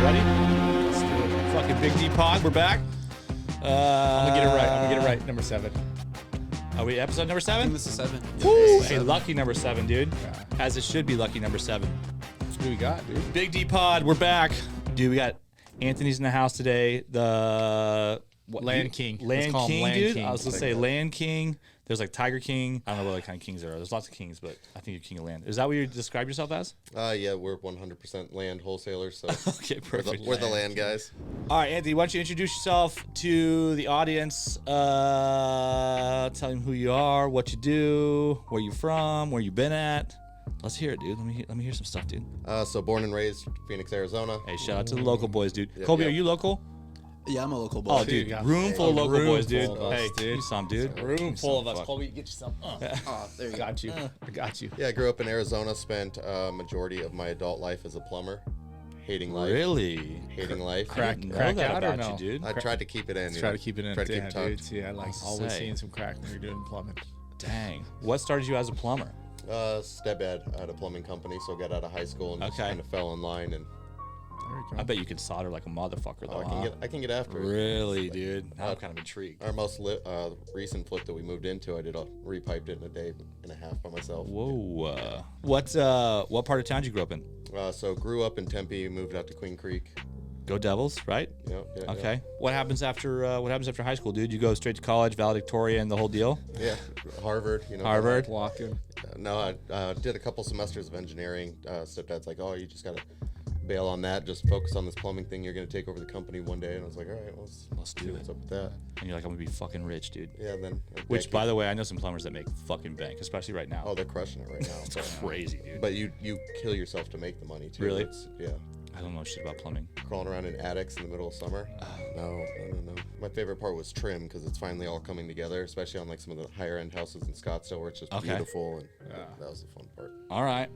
Ready? Let's do it. Fucking Big D Pod, we're back. I'm gonna get it right. Number 7. Are we episode number 7? I think this is 7. Woo! Hey, lucky number 7, dude. Yeah. As it should be lucky number 7. What do we got, dude? Big D Pod, we're back. Dude, we got Anthony's in the house today. Land King. Land Let's call him King, Land dude. King. I was going to say Land King. There's like Tiger King. I don't know what other kind of kings there are. There's lots of kings, but I think you're king of land. Is that what you describe yourself as? Yeah, we're 100% land wholesalers, so Okay, perfect. we're the land guys. All right, Anthony, why don't you introduce yourself to the audience? Tell them who you are, what you do, where you're from, where you've been at. Let's hear it, dude. Let me hear some stuff, dude. So born and raised Phoenix, Arizona. Hey, shout out to the local boys, dude. Yep, Colby, yep. are you local? Yeah, I'm a local boy. Oh, dude, yeah. room full of local room boys, dude. full of us, Hey, dude. you some, dude. Room full of us. Fuck. Colby, get you some. Oh, there you I go. got you. I got you. Yeah, I grew up in Arizona. Spent majority of my adult life as a plumber, hating life. Really? Hating life. Crack I didn't know crack that out or about no? you, dude. I tried to keep it in. Try to keep it in. Try to keep Yeah, it tucked. dude. See, I like I'll always say. seeing some crack when you're doing plumbing. Dang. What started you as a plumber? Stepdad had a plumbing company, so got out of high school and just Okay. kind of fell in line. And There you go. I bet you could solder like a motherfucker, though, I can get after it. Really, dude? Now I'm kind of intrigued. Our most recent flip that we moved into, I repiped it in a day and a half by myself. Whoa. What part of town did you grow up in? So grew up in Tempe, moved out to Queen Creek. Go Devils, right? Yeah. Okay. What happens after high school, dude? You go straight to college, valedictorian, the whole deal? Yeah, Harvard. Harvard? Walking. No, I did a couple semesters of engineering. Stepdad's like, oh, you just gotta bail on that. Just focus on this plumbing thing. You're gonna take over the company one day. And I was like, all right, Let's do what's it. up with that. And you're like, I'm gonna be fucking rich, dude. Yeah, then. Which, by the way, I know some plumbers that make fucking bank, especially right now. Oh, they're crushing it right now. It's crazy, dude. But you kill yourself to make the money too. Really? Yeah. I don't know shit about plumbing. Crawling around in attics in the middle of summer. No. My favorite part was trim because it's finally all coming together, especially on like some of the higher end houses in Scottsdale where it's just Okay. beautiful, and that was the fun part. All right.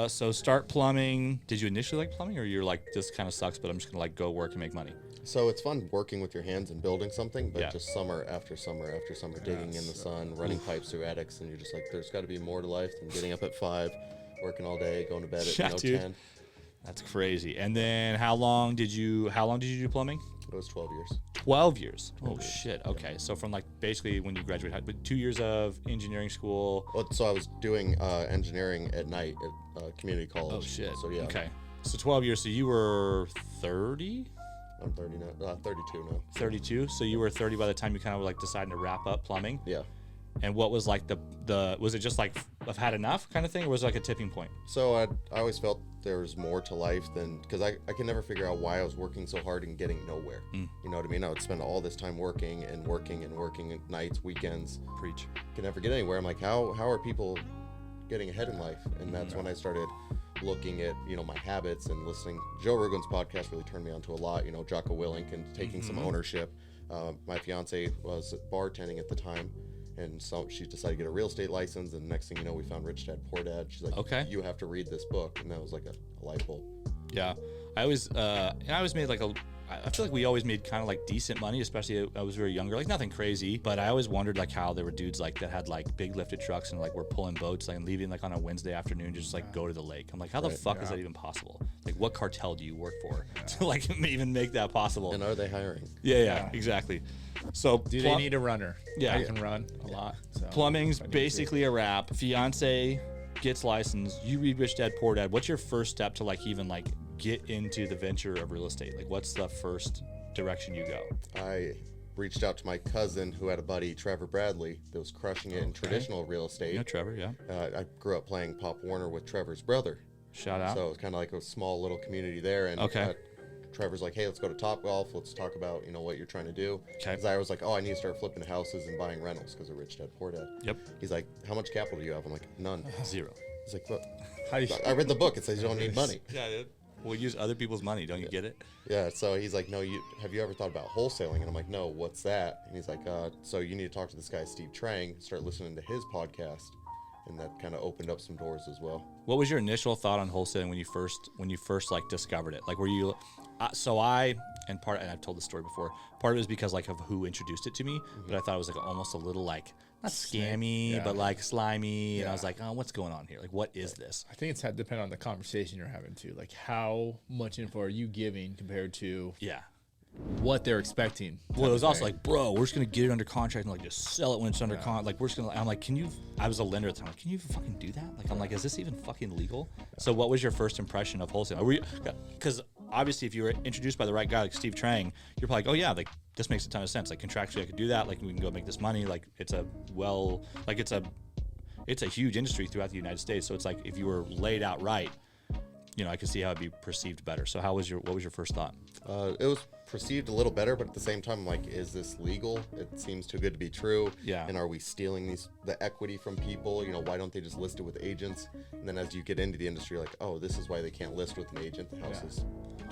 So start plumbing. Did you initially like plumbing, or you're like, this kind of sucks, but I'm just gonna like go work and make money? So it's fun working with your hands and building something, but Yeah. just summer after summer after summer, digging in the sun, running pipes through attics, and you're just like, there's got to be more to life than getting up at 5, working all day, going to bed at Yeah, dude. 10. That's crazy. And then how long did you do plumbing? It was 12 years. 12 years. Oh shit. Okay. So from like basically when you graduated, but 2 years of engineering school. Well, so I was doing engineering at night at community college. Oh shit. So yeah. Okay. So 12 years. So you were 30? I'm 30 now. 32 now. 32. So you were 30 by the time you kind of were like deciding to wrap up plumbing. Yeah. And what was like the was it just like I've had enough kind of thing, or was it like a tipping point? So I always felt there was more to life than, because I could never figure out why I was working so hard and getting nowhere. You know what I mean? I would spend all this time working at nights, weekends. Preach. Could never get anywhere. I'm like, how are people getting ahead in life? And that's when I started looking at, my habits and listening. Joe Rogan's podcast really turned me onto a lot, Jocko Willink, and taking some ownership. My fiance was bartending at the time, and so she decided to get a real estate license, and next thing you know, we found Rich Dad Poor Dad. She's like, Okay. You have to read this book, and that was like a light bulb. Yeah, I always made like I feel like we always made kind of like decent money, especially I was very younger, like nothing crazy, but I always wondered like how there were dudes like that had like big lifted trucks and like were pulling boats like and leaving like on a Wednesday afternoon to just like go to the lake. I'm like, how the fuck is that even possible? Like, what cartel do you work for to like even make that possible? And are they hiring? Yeah, exactly. So Do they need a runner? Yeah. I can run a lot. So plumbing's if I need basically a wrap. Fiance gets licensed. You read Rich Dad Poor Dad. What's your first step to like even like get into the venture of real estate? Like, what's the first direction you go? I reached out to my cousin who had a buddy, Trevor Bradley, that was crushing it in traditional real estate. You know Trevor, yeah. I grew up playing Pop Warner with Trevor's brother. Shout out. So it was kind of like a small little community there. And Okay. Trevor's like, hey, let's go to Top Golf. Let's talk about, what you're trying to do. Okay. Because I was like, I need to start flipping houses and buying rentals because of Rich Dad Poor Dad. Yep. He's like, how much capital do you have? I'm like, none. Zero. He's like, look, How you, I read the book. It says you don't need money. Yeah, dude. We'll use other people's money. Don't you get it? Yeah, so he's like, no, have you ever thought about wholesaling? And I'm like, no, what's that? And he's like, so you need to talk to this guy, Steve Trang, start listening to his podcast. And that kind of opened up some doors as well. What was your initial thought on wholesaling when you first like discovered it? Like, were you and I've told this story before. Part of it is because like of who introduced it to me, but I thought it was like almost a little like not scammy, Yeah. but like slimy. And I Yeah. was like, oh, what's going on here? Like, what is this? I think it's had depend on the conversation you're having too. Like how much info are you giving compared to Yeah. what they're expecting? Well, it was also like, bro, we're just gonna get it under contract and like just sell it when it's under contract. Like we're just gonna. I'm like, I was a lender at the time. Like, can you fucking do that? Like, I'm like, is this even fucking legal? So, what was your first impression of wholesale? Because obviously, if you were introduced by the right guy like Steve Trang, you're probably like, oh yeah, like this makes a ton of sense. Like contractually, I could do that. Like we can go make this money. Like it's a huge industry throughout the United States. So it's like if you were laid out right, I could see how it'd be perceived better. So what was your first thought? It was perceived a little better, but at the same time, like, is this legal? It seems too good to be true. Yeah. And are we stealing the equity from people? Why don't they just list it with agents? And then as you get into the industry, like, oh, this is why they can't list with an agent. The house is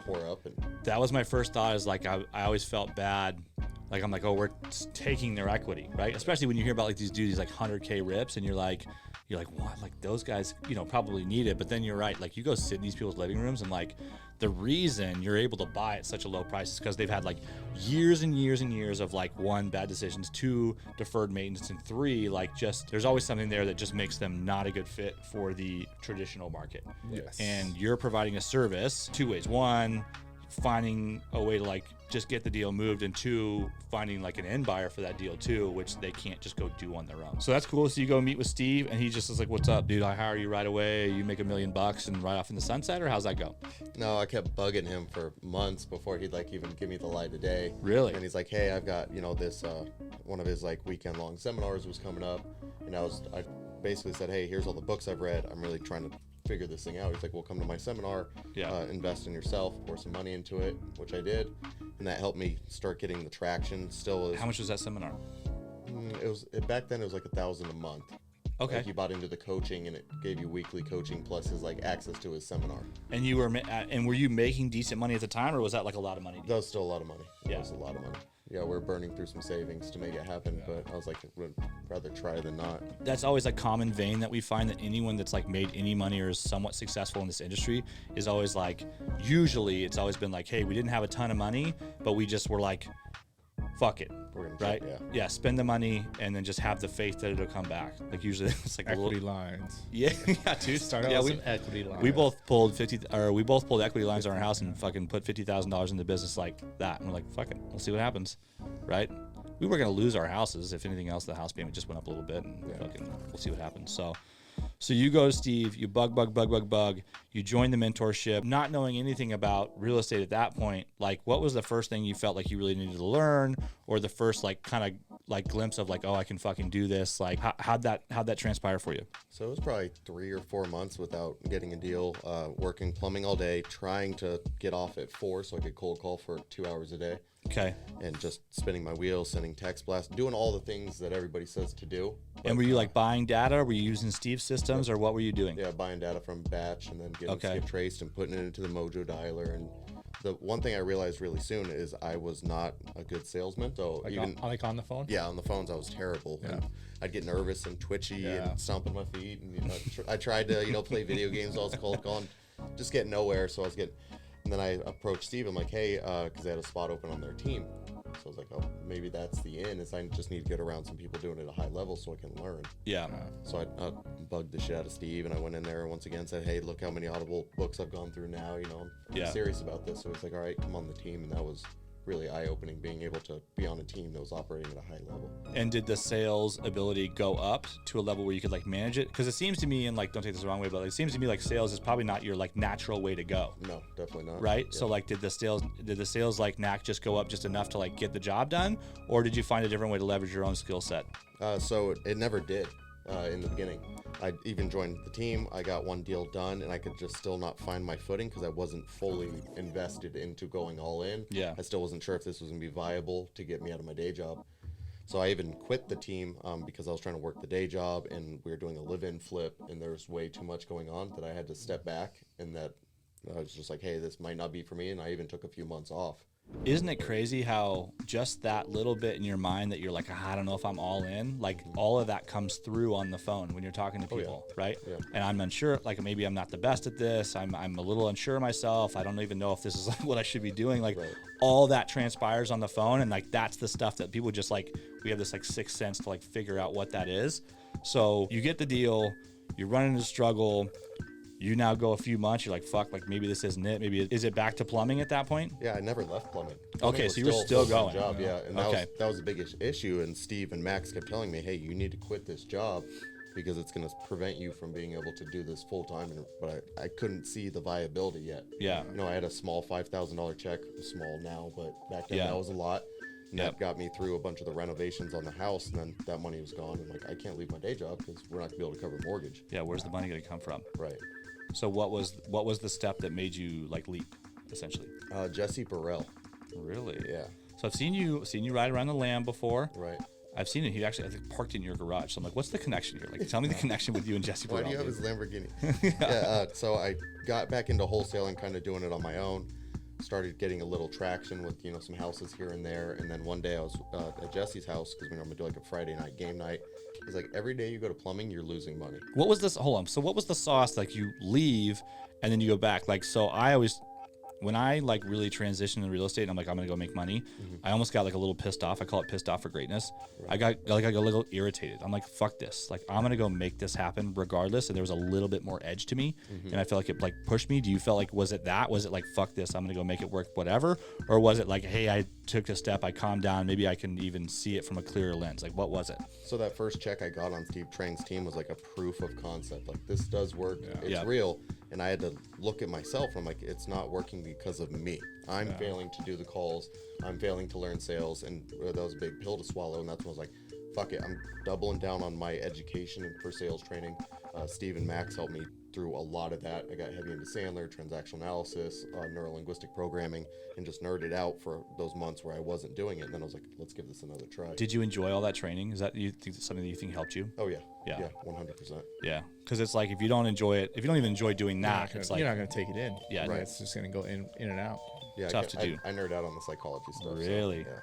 tore up. And That was my first thought. Is like I always felt bad. Like I'm like, oh, we're taking their equity, right? Especially when you hear about like these dudes, these like 100K rips, and you're like, what? Like those guys, probably need it. But then you're right. Like you go sit in these people's living rooms, and like the reason you're able to buy at such a low price is because they've had like years and years and years of like 1, bad decisions, 2, deferred maintenance, and 3, like just there's always something there that just makes them not a good fit for the traditional market. Yes. And you're providing a service 2 ways. 1, finding a way to like just get the deal moved, and 2, finding like an end buyer for that deal too, which they can't just go do on their own. So that's cool. So you go meet with Steve, and he just is like, what's up, dude? I hire you right away. You make $1 million and right off in the sunset, or how's that go? no, I kept bugging him for months before he'd like even give me the light of day. Really? And he's like, hey, I've got, this, one of his like weekend long seminars was coming up. And I basically said, hey, here's all the books I've read. I'm really trying to figure this thing out. He's like, well, come to my seminar, invest in yourself, pour some money into it, which I did. And that helped me start getting the traction. Still is. How much was that seminar? Back then it was like $1,000 a month. Okay. Like he bought into the coaching, and it gave you weekly coaching plus his like access to his seminar. And you were were you making decent money at the time, or was that like a lot of money? That was still a lot of money. Yeah. That was a lot of money. Yeah, we're burning through some savings to make it happen, but I was like, would rather try than not. That's always a common vein that we find, that anyone that's like made any money or is somewhat successful in this industry is always like, usually it's always been like, hey, we didn't have a ton of money, but we just were like, fuck it, We're gonna right? try, Yeah, spend the money and then just have the faith that it'll come back. Like usually it's like Equity a little, lines. yeah, dude. Start out Yeah, with some equity lines. we both pulled equity lines on our house and fucking put $50,000 in the business like that. And we're like, fuck it, we'll see what happens, right? We were gonna lose our houses. If anything else, the house payment just went up a little bit, and fucking we'll see what happens. So you go to Steve, you bug. You join the mentorship, not knowing anything about real estate at that point. Like, what was the first thing you felt like you really needed to learn, or the first like kind of like glimpse of like, oh, I can fucking do this? Like, how'd that transpire for you? So it was probably 3 or 4 months without getting a deal, working plumbing all day, trying to get off at 4 so I could cold call for 2 hours a day. Okay. And just spinning my wheels, sending text blasts, doing all the things that everybody says to do. And were you like buying data? Were you using Steve's systems, or what were you doing? Yeah, buying data from Batch and then getting skip traced and putting it into the Mojo dialer. And the one thing I realized really soon is I was not a good salesman. So Like even on the phone? yeah, on the phones I was terrible. Yeah. And I'd get nervous and twitchy Yeah. and stomping my feet. And I tried to play video games. I was cold calling, just getting nowhere. So I was getting. And then I approached Steve. I'm like, hey, because they had a spot open on their team. So I was like, oh, maybe that's the in, is I just need to get around some people doing it at a high level so I can learn. Yeah. So I bugged the shit out of Steve, and I went in there and once again said, hey, look how many Audible books I've gone through now. I'm serious about this. So he's like, all right, come on the team. And that was really eye-opening, being able to be on a team that was operating at a high level. And did the sales ability go up to a level where you could like manage it? Because it seems to me, and like, don't take this the wrong way, but it seems to me like sales is probably not your like natural way to go. No, definitely not. Right? Yeah. So like, did the sales like knack just go up just enough to like get the job done, or did you find a different way to leverage your own skill set? So it never did in the beginning. I even joined the team. I got one deal done, and I could just still not find my footing because I wasn't fully invested into going all in. Yeah. I still wasn't sure if this was going to be viable to get me out of my day job. So I even quit the team because I was trying to work the day job, and we were doing a live-in flip, and there was way too much going on that I had to step back, and that I was just like, hey, this might not be for me, and I even took a few months off. Isn't it crazy how just that little bit in your mind that you're like, I don't know if I'm all in, like all of that comes through on the phone when you're talking to people, right? Yeah. And I'm unsure, like maybe I'm not the best at this. I'm a little unsure of myself. I don't even know if this is like what I should be doing. Like all that transpires on the phone, and like that's the stuff that people just like, we have this like sixth sense to like figure out what that is. So you get the deal, you're running into struggle. You now go a few months, you're like, fuck, like maybe this isn't it. Maybe is it back to plumbing at that point? Yeah, I never left plumbing. Okay, so you were still going. Job, yeah, and that was a big issue. And Steve and Max kept telling me, hey, you need to quit this job because it's going to prevent you from being able to do this full time. But I couldn't see the viability yet. Yeah. You know, I had a small $5,000 check, small now, but back then that was a lot. And that got me through a bunch of the renovations on the house, and then that money was gone. And like, I can't leave my day job because we're not going to be able to cover mortgage. Yeah, where's the money going to come from? Right. So what was the step that made you like leap, essentially? Jesse Burrell. Really? Yeah. So I've seen you ride around the Lamb before. Right. I've seen it. He actually, I think, parked in your garage. So I'm like, what's the connection here? Like, tell me the connection with you and Jesse Burrell. Why do you have his Lamborghini? So I got back into wholesaling, kind of doing it on my own. Started getting a little traction with, you know, some houses here and there. And then one day I was at Jesse's house because we normally do like a Friday night game night. He's like, every day you go to plumbing, you're losing money. What was this? Hold on. So what was the sauce? Like you leave and then you go back. Like, so I always, when I like really transitioned in real estate and I'm like, I'm going to go make money, I almost got like a little pissed off. I call it pissed off for greatness. Right. I got a little irritated. I'm like, fuck this. Like, I'm going to go make this happen regardless. And there was a little bit more edge to me. And I felt like it like pushed me. Do you feel like, was it like, fuck this, I'm going to go make it work, whatever? Or was it like, hey, I took a step, I calmed down, maybe I can even see it from a clearer lens? Like, what was it? So that first check I got on Steve Trang's team was like a proof of concept. Like, this does work. It's real. And I had to look at myself. I'm like, it's not working because of me. I'm failing to do the calls. I'm failing to learn sales. And that was a big pill to swallow. And that's when I was like, fuck it. I'm doubling down on my education for sales training. Steve and Max helped me through a lot of that. I got heavy into Sandler, transactional analysis, neuro-linguistic programming, and just nerded out for those months where I wasn't doing it. And then I was like, let's give this another try. Did you enjoy all that training? Is that you think something that you think helped you? Oh, yeah. Yeah. Yeah, 100%. Yeah. Because it's like, if you don't enjoy it, if you don't even enjoy doing that, it's like, you're not going to take it in. Yeah. Right. It's just going to go in and out. Yeah, tough to do. I nerd out on the psychology stuff. Really? So, yeah.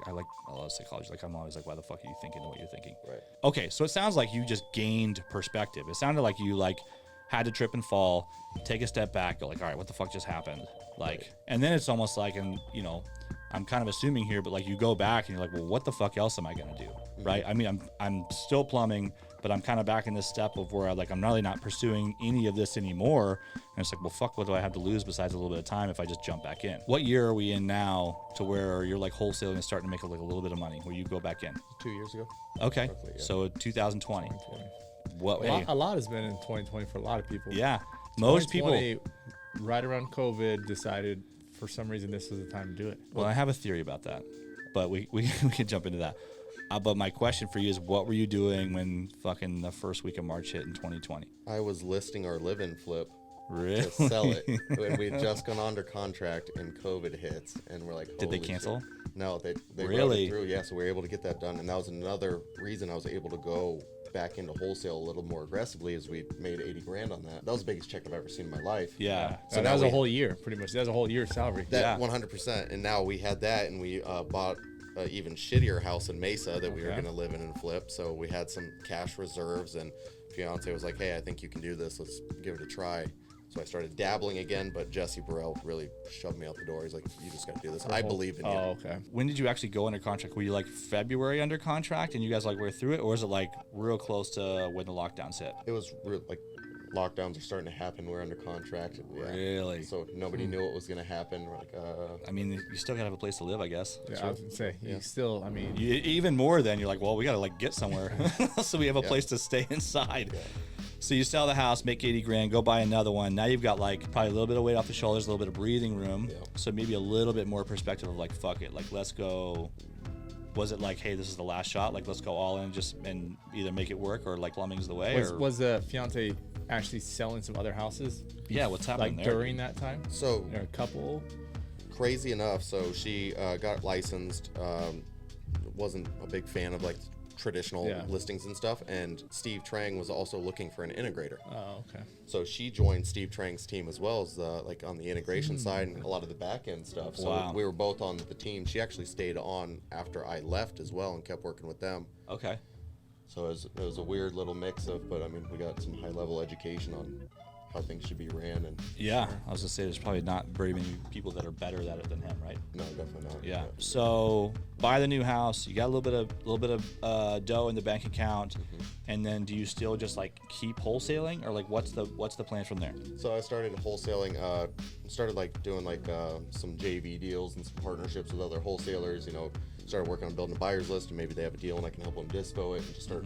I like a lot of psychology. Like, I'm always like, why the fuck are you thinking what you're thinking? Right. Okay, so it sounds like you just gained perspective. It sounded like you like had to trip and fall, take a step back, go like, all right, what the fuck just happened? Like, and then it's almost like, and you know, I'm kind of assuming here, but like you go back and you're like, well, what the fuck else am I gonna do? Right? I mean, I'm still plumbing, but I'm kind of back in this step of where I'm really not pursuing any of this anymore. And it's like, well, fuck, what do I have to lose besides a little bit of time if I just jump back in? What year are we in now to where you're like wholesaling and starting to make like a little bit of money where you go back in? 2 years ago. Okay. Roughly, yeah. So 2020. 2020. What? A lot has been in 2020 for a lot of people. Yeah. Most people, right around COVID, decided for some reason this was the time to do it. Well, I have a theory about that, but we can jump into that. But my question for you is, what were you doing when fucking the first week of March hit in 2020? I was listing our live-in flip Really? to sell it. When we had just gone under contract and COVID hits, and we're like, Did they holy cancel? shit. No, they Really? routed through. Yeah, so we were able to get that done, and that was another reason I was able to go back into wholesale a little more aggressively, as we made 80 grand on that. That was the biggest check I've ever seen in my life. Yeah. So that was a whole year, pretty much. That was a whole year's salary. That 100%. And now we had that, and we bought an even shittier house in Mesa that we were going to live in and flip. So we had some cash reserves, and fiance was like, hey, I think you can do this. Let's give it a try. So I started dabbling again, but Jesse Burrell really shoved me out the door. He's like, you just got to do this. I believe in you. Oh, okay. When did you actually go under contract? Were you like February under contract and you guys like were through it? Or was it like real close to when the lockdowns hit? It was like lockdowns are starting to happen. We're under contract. Yeah. Really? So nobody knew what was going to happen. We're like, I mean, you still gotta have a place to live, I guess. Yeah, I was gonna say, you still, I mean, Even more than you're like, well, we gotta like get somewhere so we have a place to stay inside. Yeah. So you sell the house, make 80 grand, go buy another one. Now you've got like probably a little bit of weight off the shoulders, a little bit of breathing room. Yeah. So maybe a little bit more perspective of like, fuck it, like let's go. Was it like, hey, this is the last shot, like let's go all in and either make it work or like plumbing's the way? was the fiance actually selling some other houses? Yeah, what's happening like there? during that time? So a couple. crazy enough, so she got licensed. Wasn't a big fan of like traditional Yeah. listings and stuff. And Steve Trang was also looking for an integrator. Oh, okay. So she joined Steve Trang's team as well as like on the integration side and a lot of the back end stuff. So Wow. we were both on the team. She actually stayed on after I left as well and kept working with them. Okay. So it was a weird little mix of, but I mean, we got some high level education on how things should be ran. And Yeah, I was gonna say there's probably not very many people that are better at it than him, right? no, definitely not. Yeah. So buy the new house. You got a little bit of dough in the bank account, and then do you still just like keep wholesaling, or like what's the plan from there? So I started wholesaling, started like doing like some JV deals and some partnerships with other wholesalers, you know, started working on building a buyer's list and maybe they have a deal and I can help them dispo it and just start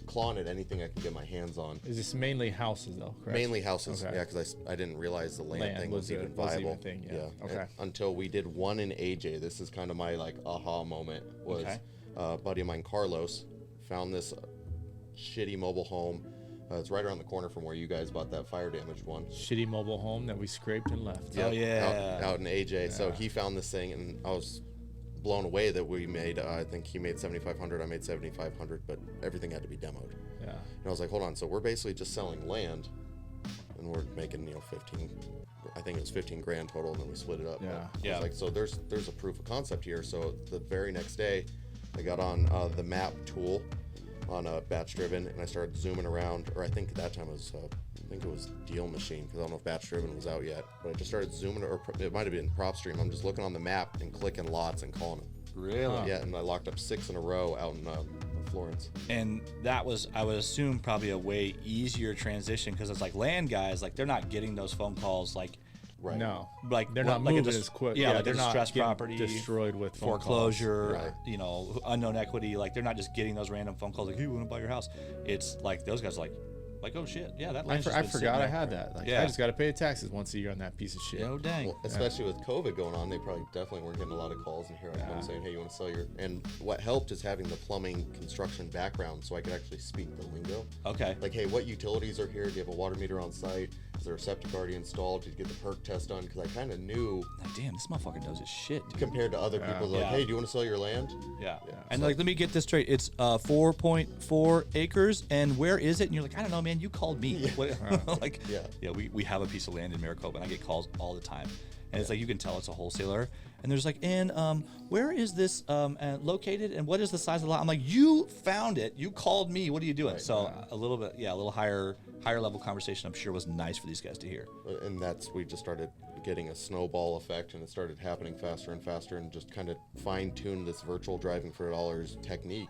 clawing at anything I can get my hands on. Is this mainly houses though? Correct? Mainly houses, Okay. yeah, because I didn't realize the land thing was even was viable. even a thing, yeah. Okay. and until we did one in AJ. This is kind of my like aha moment was Okay. a buddy of mine, Carlos, found this shitty mobile home. It's right around the corner from where you guys bought that fire damaged one. Shitty mobile home that we scraped and left. Oh, Yep, yeah. out in AJ. So he found this thing, and I was blown away that we made. I think he made 7,500. I made 7,500, but everything had to be demoed. Yeah. And I was like, hold on. So we're basically just selling land, and we're making 15. I think it was 15 grand total, and then we split it up. Yeah. But I Yeah. was like, so there's a proof of concept here. So the very next day, I got on the map tool on a batch driven, and I started zooming around. Or I think at that time it was Deal Machine, because I don't know if batch driven was out yet. But I just started zooming, or it might have been PropStream. I'm just looking on the map and clicking lots and calling them. Really? Yeah, and I locked up 6 in a row out in Florence. And that was, I would assume, probably a way easier transition because it's like land guys, like they're not getting those phone calls like Right. No. like They're well, not like a moving dis- as quick. Yeah, like they're a not distressed getting property, destroyed with phone calls. foreclosure, Right. you know, unknown equity. Like they're not just getting those random phone calls like, "Hey, we want to buy your house." It's like those guys are like, "Oh shit, yeah, that land's just I been sitting forgot I there." had that. Like, Yeah. I just got to pay the taxes once a year on that piece of shit. Oh dang. Well, especially with COVID going on, they probably definitely weren't getting a lot of calls. And here I come saying, "Hey, you want to sell your?" And what helped is having the plumbing construction background, so I could actually speak the lingo. Okay. Like, hey, what utilities are here? Do you have a water meter on site? Is there a septic already installed? Did you get the perk test done? Because I kind of knew Like, damn, this motherfucker knows his shit, dude. compared to other people, like, Yeah. hey, do you want to sell your land? Yeah. Yeah. And So- like, let me get this straight. It's 4.4 acres, and where is it? And you're like, I don't know, man. You called me. What- like, Yeah. we have a piece of land in Maricopa, and I get calls all the time. And it's like you can tell it's a wholesaler. And there's like, and where is this located? And what is the size of the lot? I'm like, you found it. You called me. What are you doing? So a little bit, a little higher level conversation. I'm sure was nice for these guys to hear. And we just started getting a snowball effect, and it started happening faster and faster, and just kind of fine-tune this virtual driving for dollars technique.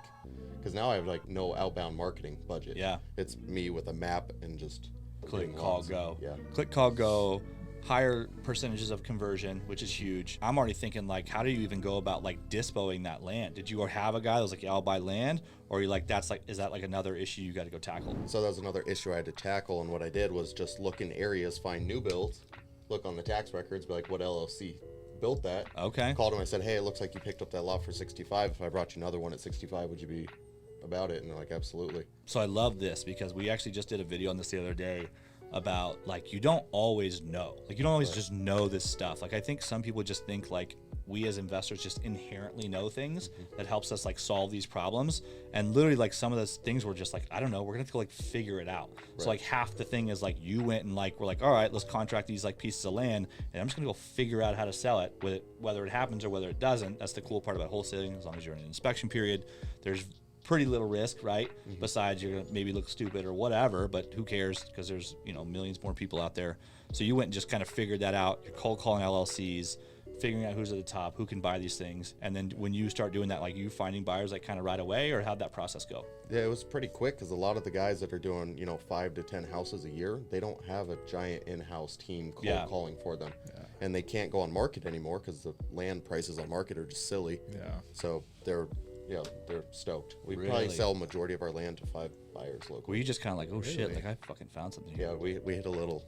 Because now I have like no outbound marketing budget. Yeah. It's me with a map and just Click, hitting call, lots. go. Yeah. Click, call, go. Higher percentages of conversion, which is huge. I'm already thinking like, how do you even go about like dispoing that land? Did you have a guy that was like, yeah, I'll buy land? Or are you like, is that like another issue you got to go tackle? So that was another issue I had to tackle, and what I did was just look in areas, find new builds, look on the tax records, be like, what LLC built that? Okay. Called them, I said, hey, it looks like you picked up that lot for 65. If I brought you another one at 65, would you be about it? And they're like, absolutely. So I love this because we actually just did a video on this the other day about like, you don't always know. Like you don't always just know this stuff. Like I think some people just think like we as investors just inherently know things that helps us like solve these problems. And literally like some of those things were just like, I don't know, we're gonna have to go like figure it out. So like half the thing is like you went and like, we're like, all right, let's contract these like pieces of land and I'm just gonna go figure out how to sell it with whether it happens or whether it doesn't. That's the cool part about wholesaling. As long as you're in an inspection period, there's pretty little risk, right? Besides you're gonna maybe look stupid or whatever, but who cares because there's millions more people out there. So you went and just kind of figured that out. You're cold calling LLCs, figuring out who's at the top, who can buy these things, and then when you start doing that, like you finding buyers like kind of right away, or how'd that process go? Yeah, it was pretty quick because a lot of the guys that are doing 5 to 10 houses a year, they don't have a giant in-house team calling for them, and they can't go on market anymore because the land prices on market are just silly. Yeah. So they're stoked. We Really? probably sell majority of our land to 5 buyers locally. Were you just kind of like, oh shit, like I fucking found something here? Yeah, we hit a little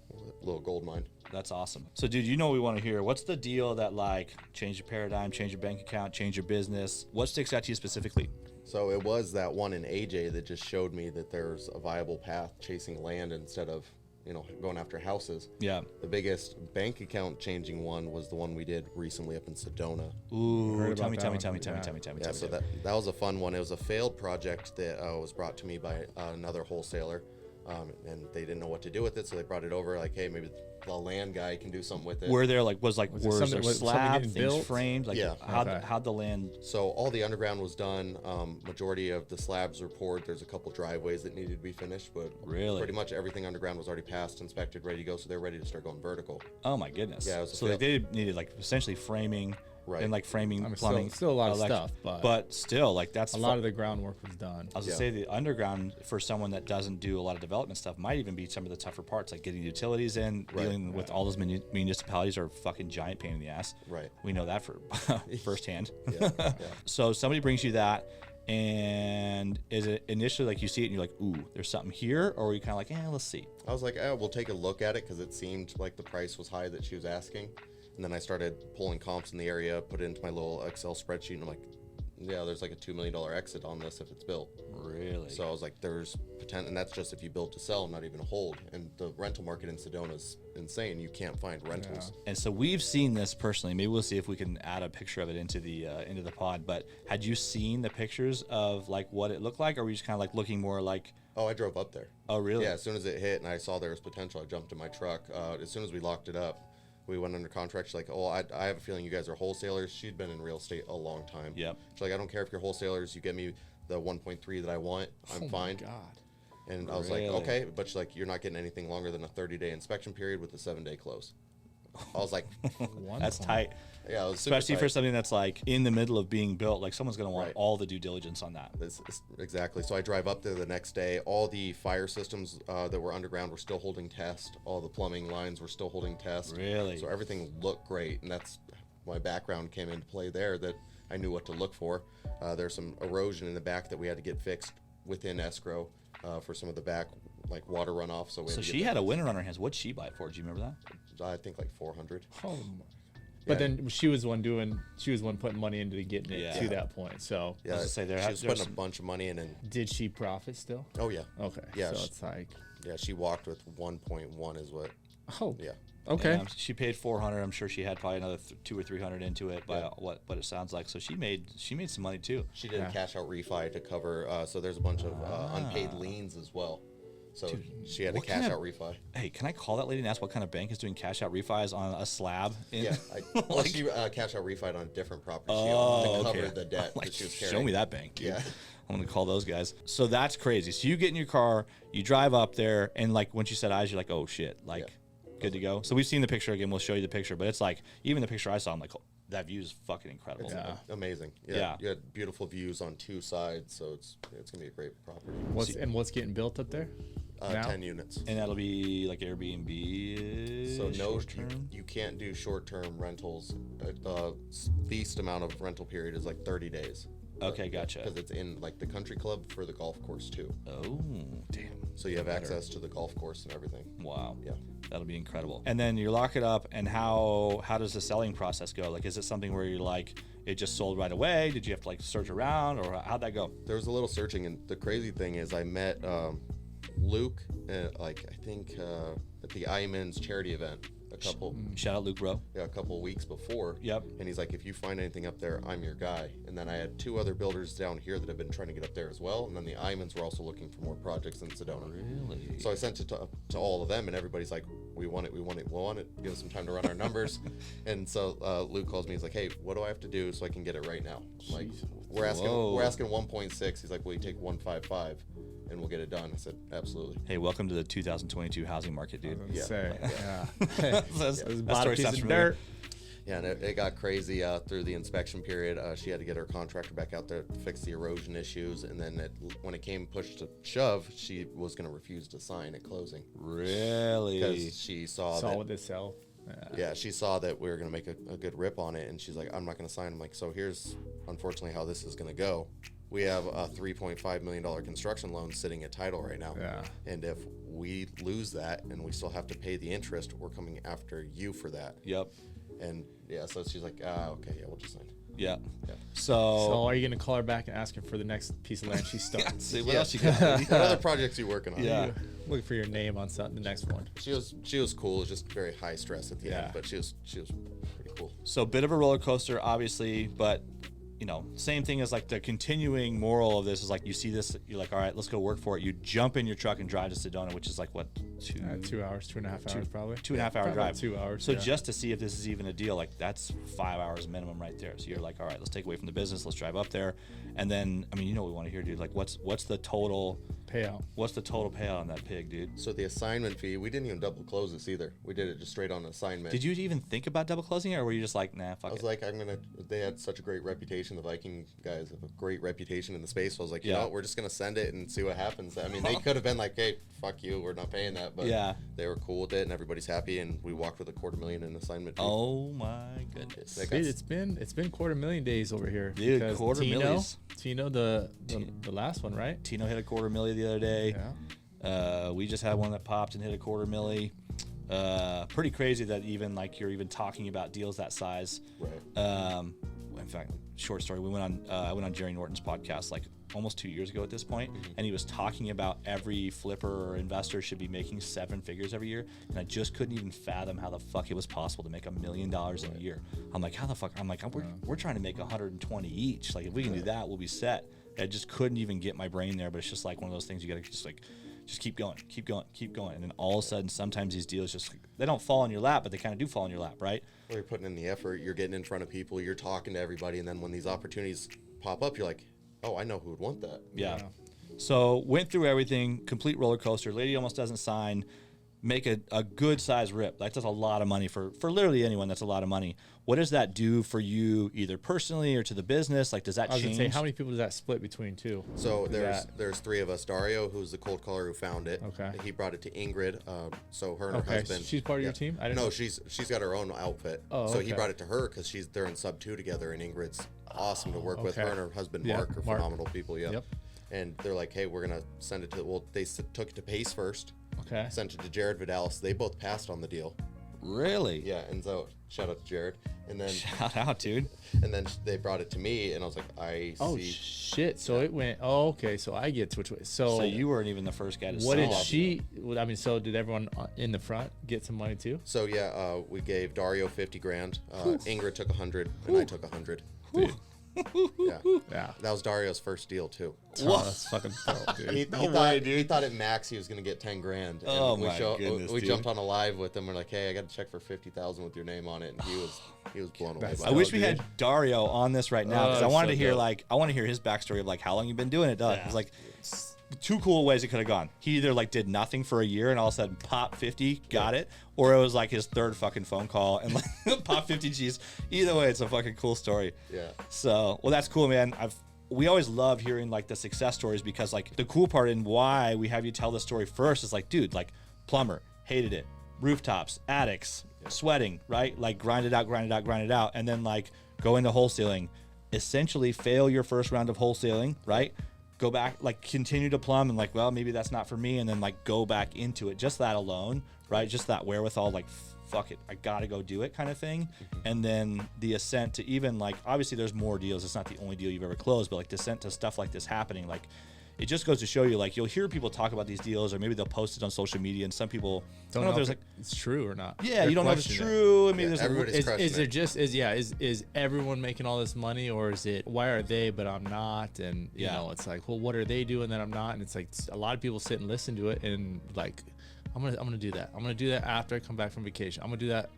gold mine. That's awesome. So dude, you know what we want to hear. What's the deal that like changed your paradigm, change your bank account, change your business? What sticks out to you specifically? So it was that one in AJ that just showed me that there's a viable path chasing land instead of going after houses. Yeah. The biggest bank account changing one was the one we did recently up in Sedona. Ooh, Heard tell me. about that one. Yeah, so that was a fun one. It was a failed project that was brought to me by another wholesaler, and they didn't know what to do with it, so they brought it over. Like, hey, maybe the land guy can do something with it. Were there was it there something slab getting things built? framed? Like, Yeah. how'd the land? So all the underground was done. Majority of the slabs were poured. There's a couple driveways that needed to be finished, but Really? pretty much everything underground was already passed, inspected, ready to go. So they're ready to start going vertical. Oh my goodness. Yeah, it was a so fail. they needed like essentially framing. Right. And like framing, I mean, plumbing, still a lot of stuff, but still, like that's a lot of the groundwork was done. I was gonna say the underground for someone that doesn't do a lot of development stuff might even be some of the tougher parts, like getting utilities in, dealing with all those municipalities are a fucking giant pain in the ass. Right. We know that for firsthand. Yeah. So somebody brings you that, and is it initially like you see it and you're like, ooh, there's something here, or are you kind of like, let's see? I was like, we'll take a look at it because it seemed like the price was high that she was asking. And then I started pulling comps in the area, put it into my little Excel spreadsheet, and I'm like, yeah, there's like a $2 million exit on this if it's built. Really? So I was like, there's potential, and that's just if you build to sell, not even hold. And the rental market in Sedona is insane. You can't find rentals. And so we've seen this personally. Maybe we'll see if we can add a picture of it into the pod. But had you seen the pictures of like what it looked like, or were you just kind of like looking more like? Oh, I drove up there. Oh, really? Yeah, as soon as it hit and I saw there was potential, I jumped in my truck. As soon as we locked it up, we went under contract. She's like, I have a feeling you guys are wholesalers. She'd been in real estate a long time. Yep. She's like, I don't care if you're wholesalers. You get me the 1.3 that I want. I'm fine. Oh my God. And I was like, okay. But she's like, you're not getting anything longer than a 30-day inspection period with a 7-day close. I was like, That's tight. yeah, it was Especially super for tight. something that's like in the middle of being built. Like someone's going to want Right. all the due diligence on that. Exactly. So I drive up there the next day. All the fire systems that were underground were still holding test. All the plumbing lines were still holding test. Really? So everything looked great, and that's my background came into play there. That I knew what to look for. There's some erosion in the back that we had to get fixed within escrow for some of the back like water runoff. So She had a winner on her hands. What'd she buy it for? Do you remember that? I think like 400. Oh my. But then she was one putting money into getting it to that point. So Yeah, I was gonna say, she was putting a bunch of money in, and did she profit still? oh yeah, Okay. Yeah, So it's like, yeah, she walked with 1.1 is what. oh, Yeah. okay. Yeah, she paid 400. I'm sure she had probably another 200 or 300 into it by what it sounds like. So she made some money too. She did a cash out refi to cover. So there's a bunch of unpaid liens as well. So she had a what cash kind out of- refi. Hey, can I call that lady and ask what kind of bank is doing cash out refis on a slab? Yeah, well, she cash out refied on a different property. She Oh, owned to okay. cover the debt Like, that she was carrying. show me that bank, dude. Yeah. I'm gonna call those guys. So that's crazy. So you get in your car, you drive up there, and like once you set eyes, you're like, oh shit, like good to go. So we've seen the picture again. We'll show you the picture, but it's like even the picture I saw, I'm like, oh, that view is fucking incredible. Yeah. Amazing. Yeah. You had beautiful views on two sides, so it's gonna be a great property. What's getting built up there? Now? 10 units. And that'll be like Airbnb. So no, short-term? you can't do short-term rentals. The least amount of rental period is like 30 days. Okay, gotcha. Because it's in like the country club for the golf course too. Oh, damn. So you have access to the golf course and everything. Wow. Yeah. That'll be incredible. And then you lock it up, and how does the selling process go? Like, is it something where you're like, it just sold right away? Did you have to like search around, or how'd that go? There was a little searching, and the crazy thing is I met Luke like I think at the Iman's charity event a Shout out Luke, bro. couple weeks before. Yep. And he's like, if you find anything up there, I'm your guy. And then I had 2 other builders down here that have been trying to get up there as well. And then the Imans were also looking for more projects in Sedona. Really? So I sent it to all of them, and everybody's like, we want it. Give us some time to run our numbers. And so Luke calls me. He's like, hey, what do I have to do so I can get it right now? I'm like, we're asking 1.6. He's like, will you take 1.55 and we'll get it done? I said, absolutely. Hey, welcome to the 2022 housing market, dude. Yeah. That Bought a story piece sounds of familiar. dirt. Yeah, and it got crazy through the inspection period. She had to get her contractor back out there to fix the erosion issues, and then when it came push to shove, she was going to refuse to sign at closing Really? because she saw that. With itself. Yeah, she saw that we were going to make a good rip on it, and she's like, I'm not going to sign. I'm like, so here's, unfortunately, how this is going to go. We have a $3.5 million construction loan sitting at title right now. Yeah. And if we lose that and we still have to pay the interest, we're coming after you for that. Yep. And yeah, so she's like, okay, yeah, we'll just sign. Yeah. Yeah. So are you gonna call her back and ask her for the next piece of land she started? See, what else you got? What other projects are you working on? Yeah. Look for your name on the next one. She was cool. It was just very high stress at the end, but she was pretty cool. So bit of a roller coaster, obviously, but you know, same thing as like the continuing moral of this is like you see this, you're like, all right, let's go work for it. You jump in your truck and drive to Sedona, which is like what, 2 hours, 2.5 hours probably. 2.5 hour drive. 2 hours. So just to see if this is even a deal, like that's 5 hours minimum right there. So you're like, all right, let's take away from the business, let's drive up there, and then I mean, you know what we want to hear, dude. Like, what's the total payout? What's the total payout on that pig, dude? So the assignment fee, we didn't even double close this either. We did it just straight on assignment. Did you even think about double closing it, or were you just like, nah, fuck it? I was like, they had such a great reputation. The Viking guys have a great reputation in the space. So I was like, you know what, we're just going to send it and see what happens. I mean, they could have been like, hey, fuck you, we're not paying that. But they were cool with it, and everybody's happy, and we walked with $250,000 in assignment fee. Oh, my goodness. Dude, it's been $250,000 days over here. Dude, $250,000. Tino, the last one, right? Tino hit $250,000 the other day. Yeah. We just had one that popped and hit $250,000. Pretty crazy that even like you're even talking about deals that size. Right. In fact, short story. I went on Jerry Norton's podcast like almost 2 years ago at this point, and he was talking about every flipper or investor should be making 7 figures every year, and I just couldn't even fathom how the fuck it was possible to make $1 million in a year. I'm like, how the fuck? I'm like, we're trying to make 120 each. Like, if we can do that, we'll be set. I just couldn't even get my brain there, but it's just like one of those things you gotta just keep going, and then all of a sudden, sometimes these deals just they don't fall in your lap, but they kind of do fall in your lap, right? Well, you're putting in the effort, you're getting in front of people, you're talking to everybody, and then when these opportunities pop up, you're like, oh, I know who would want that. Yeah. So went through everything, complete roller coaster. Lady almost doesn't sign. Make a good size rip. That's a lot of money for literally anyone. That's a lot of money. What does that do for you, either personally or to the business? Like, does that change? I was gonna say, how many people does that split between two? So there's 3 of us. Dario, who's the cold caller who found it. Okay. He brought it to Ingrid. So her and her husband. She's part of your team? I didn't know. she's got her own outfit. Oh, so he brought it to her because they're in sub 2 together, and Ingrid's awesome to work with. Her and her husband Mark are phenomenal people. Yep. And they're like, hey, we're gonna send it to. They took it to Pace first. Okay. Sent it to Jared Vidalis. They both passed on the deal. Really? Yeah, and so shout out to Jared. And then shout out, dude. And then they brought it to me, and I was like, oh shit! So it went. Oh, okay. So I get which way. So you weren't even the first guy to. What did she? I mean, so did everyone in the front get some money too? So yeah, we gave Dario $50,000. Ingrid took 100, and I took 100. Dude. Yeah. That was Dario's first deal too. What? That's fucking dope, dude. He thought at max he was gonna get $10,000. And oh my goodness, we jumped on a live with him. We're like, hey, I got a check for $50,000 with your name on it, and he was blown away. I wish we had Dario on this right now because I wanted to hear I want to hear his backstory of like how long you've been doing it. It's like 2 cool ways it could have gone. He either like did nothing for a year and all of a sudden pop 50, got it, or it was like his 3rd fucking phone call and like pop 50 G's. Either way, it's a fucking cool story. Yeah. So, well, that's cool, man. We always love hearing like the success stories because like the cool part and why we have you tell the story first is like, dude, like plumber, hated it, rooftops, attics, sweating, right? Like grind it out, and then like go into wholesaling, essentially fail your first round of wholesaling, right? Go back, like continue to plumb and like, well, maybe that's not for me, and then like go back into it. Just that alone, right? Just that wherewithal, like fuck it, I gotta go do it kind of thing. And then the ascent to even like, obviously there's more deals. It's not the only deal you've ever closed, but like descent to stuff like this happening, like it just goes to show you, like you'll hear people talk about these deals, or maybe they'll post it on social media, and some people don't know if there's like it's true or not. Yeah, you don't know if it's true. I mean, there's is everyone making all this money, or is it why are they but I'm not? And you know, it's like, well, what are they doing that I'm not? And it's like a lot of people sit and listen to it, and like I'm gonna do that. I'm gonna do that after I come back from vacation. I'm gonna do that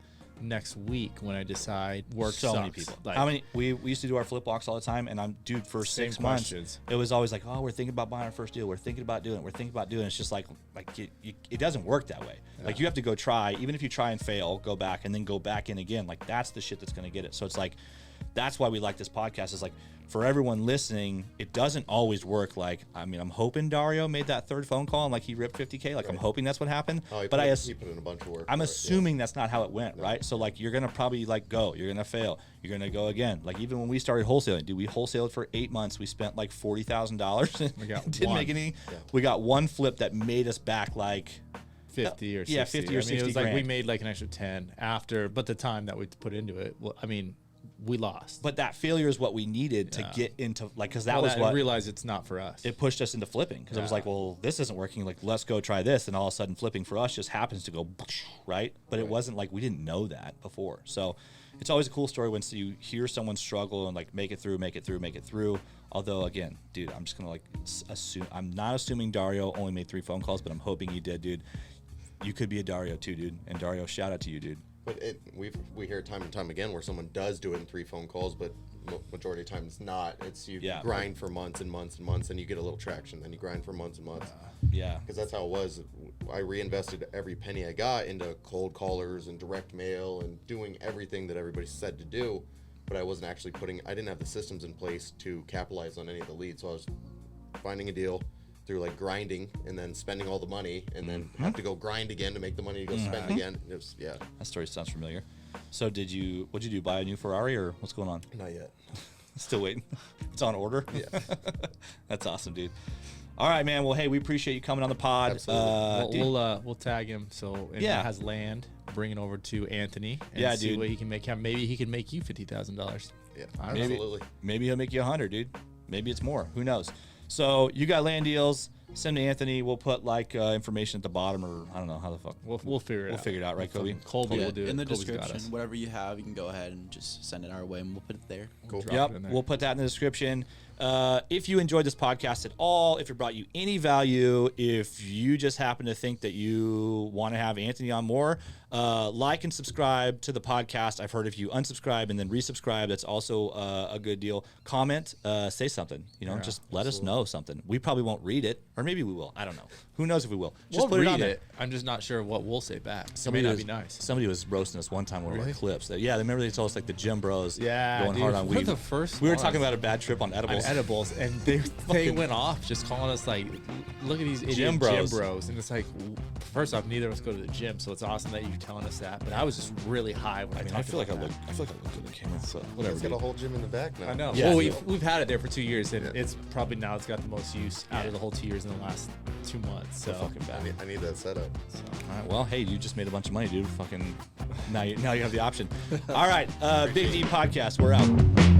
next week when I decide work so sucks. many people. Like, how many we used to do our flip walks all the time, and I'm dude for 6 months. It was always like, oh, we're thinking about buying our first deal. We're thinking about doing it. It's just like it doesn't work that way. Yeah. Like you have to go try. Even if you try and fail, go back and then go back in again. Like that's the shit that's gonna get it. So it's like that's why we like this podcast. Is like for everyone listening, it doesn't always work. Like, I mean, I'm hoping Dario made that 3rd phone call and like he ripped 50K. Like I'm hoping that's what happened. Oh, he put in a bunch of work. I'm assuming that's not how it went, right? So like you're gonna probably like go, you're gonna fail, you're gonna go again. Like even when we started wholesaling, dude, we wholesaled for 8 months. We spent like $40,000. We got didn't make any. Yeah. We got one flip that made us back like 50 or 60. Yeah, 50 or 60 it was grand. like we made like an extra 10 after, but the time that we put into it, well, I mean, we lost. But that failure is what we needed to get into, like, because that well, was what realized it's not for us. it pushed us into flipping, because it was like, well, this isn't working. Like, let's go try this. And all of a sudden, flipping for us just happens to go right. But it wasn't like we didn't know that before. So it's always a cool story when you hear someone struggle and like make it through. Although, again, dude, I'm just gonna like assume, I'm not assuming Dario only made 3 phone calls, but I'm hoping he did, dude. You could be a Dario too, dude. And Dario, shout out to you, dude. But we hear time and time again where someone does do it in 3 phone calls, but majority of times not. It's you grind for months and months and months, and you get a little traction. Then you grind for months and months. Yeah. Because that's how it was. I reinvested every penny I got into cold callers and direct mail and doing everything that everybody said to do, but I wasn't actually I didn't have the systems in place to capitalize on any of the leads. So I was finding a deal through like grinding and then spending all the money and then have to go grind again to make the money to go spend again. It was, That story sounds familiar. So what'd you do? Buy a new Ferrari or what's going on? Not yet. Still waiting. It's on order. Yeah. That's awesome, dude. All right, man. Well, hey, we appreciate you coming on the pod. Absolutely. We'll tag him so it has land. Bring it over to Anthony and see what he can make. Maybe he can make you $50,000. Yeah, absolutely. Maybe he'll make you 100, dude. Maybe it's more. Who knows? So you got land deals. Send to Anthony. We'll put like information at the bottom, or I don't know how the fuck. We'll figure it out. We'll figure it out, right, Kobe? Colby will do it. In the Kobe's got description, us. whatever you have, you can go ahead and just send it our way, and we'll put it there. Cool. Yep, we'll put that in the description. If you enjoyed this podcast at all, if it brought you any value, if you just happen to think that you want to have Anthony on more, like and subscribe to the podcast. I've heard if you unsubscribe and then resubscribe, that's also a good deal. Comment, say something. Just let us know something. We probably won't read it, or maybe we will. I don't know. Who knows if we will? Just We'll put it on read there. it. I'm just not sure what we'll say back. Somebody it may was, not be nice. Somebody was roasting us one time with our clips. Remember they told us like the gym bros going dude, hard on we're weed. the first we were ones. talking about a bad trip on edibles. And they went off just calling us like, look at these idiot Gym bros. And it's like, first off, neither of us go to the gym, so it's awesome that you're telling us that. But I was just really high when I talked I feel like about I look good in the camera. So It's got a whole gym in the back now. I know. Yeah. Well, we've had it there for 2 years, and it's probably now it's got the most use out of the whole 2 years in the last 2 months. So fucking bad. I need that setup. All right, well, hey, you just made a bunch of money, dude. Fucking now you have the option. All right, Big D Podcast, we're out.